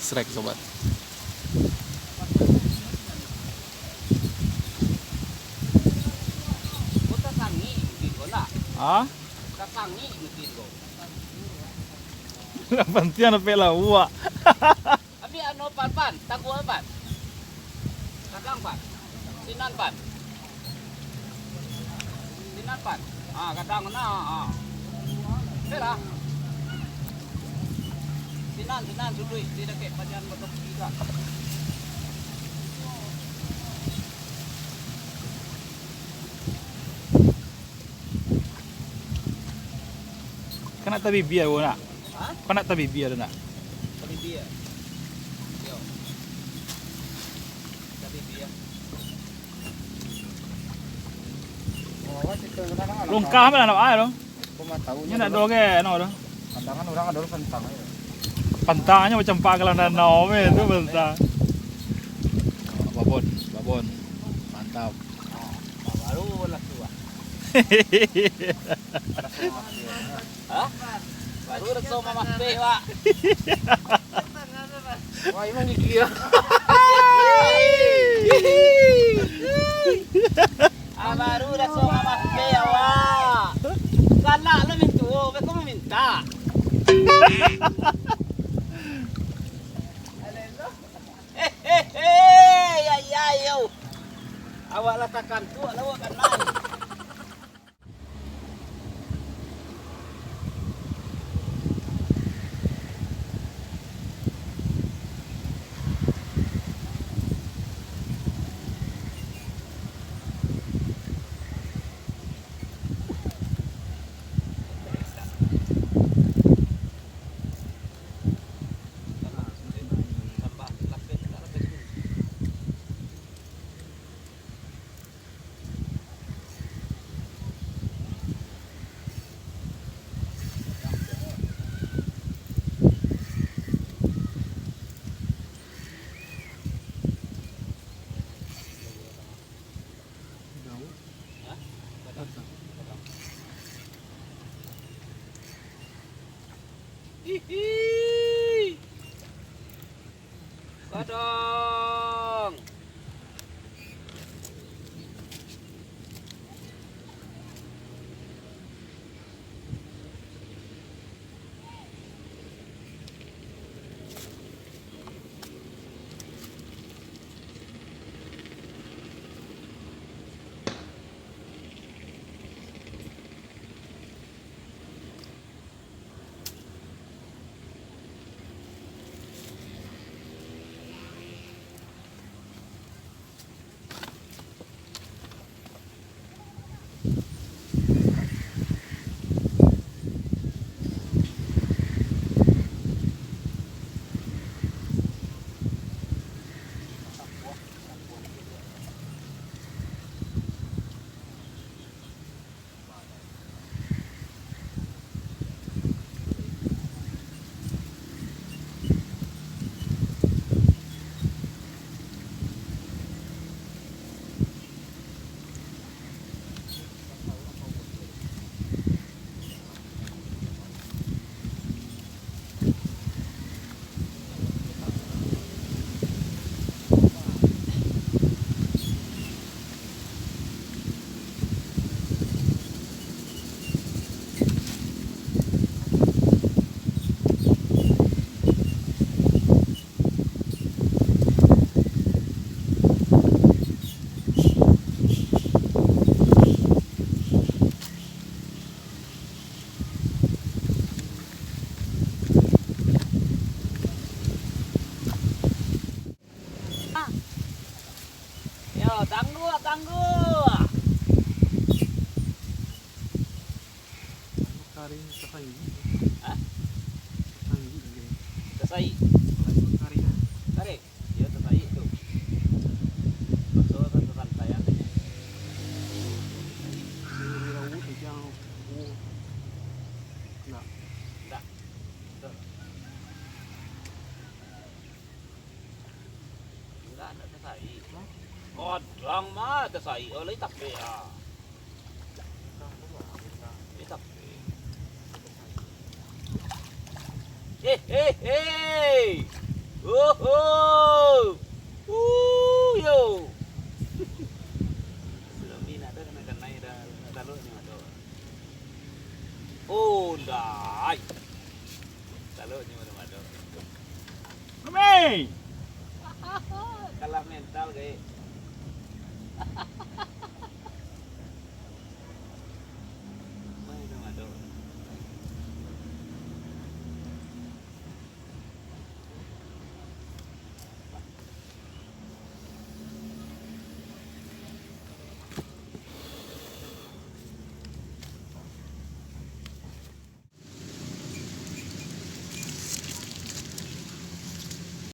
X-Rek sobat. Kota sangi mungkin kau nak. Ah? Kota sangi mungkin kau. Pantian apa lah uak. Abi ano pan, taku pan. Kadang pan. Sinan pan. Sinan pan. Ah, kadang na. Ah. Sila. Sinan sudui di dekat pajan betul juga. Kena tabi biar nak. Ha? Kena tabi biar nak. Tapi dia. Yo. Tapi dia. Lungkah apa nak air dong? Kuma tahu Ini nak dong ke, no dong. pantangan orang ada pantang aja. Pantangnya macam pagalan danau itu bentang. Babon, mantap. Baru lah tua. Hah? Baru rasa mama teh, Pak. Wah, emang gigi ya. Baru rasa mama teh, Pak. Galak lu minta, kau minta. Ya yo. Awak letakkan tu, awak kan main. Hihi. Kadang. Yo, tangguh. Kari kasai. Hah? Kasai. Tasai. Kari. Tarik. Ya, tasai itu. Masuk ke rantai ya. Laut yang enggak. Enggak. Tuh. Enggak ada tasai. Kodang mah tasai oleh tapi ya. Tapi. Hei. Yo. Sudah mina dah kena naik dah taluk ni ada. Oh, dah. Taluk ni ada. Mami. Kalah mental ke?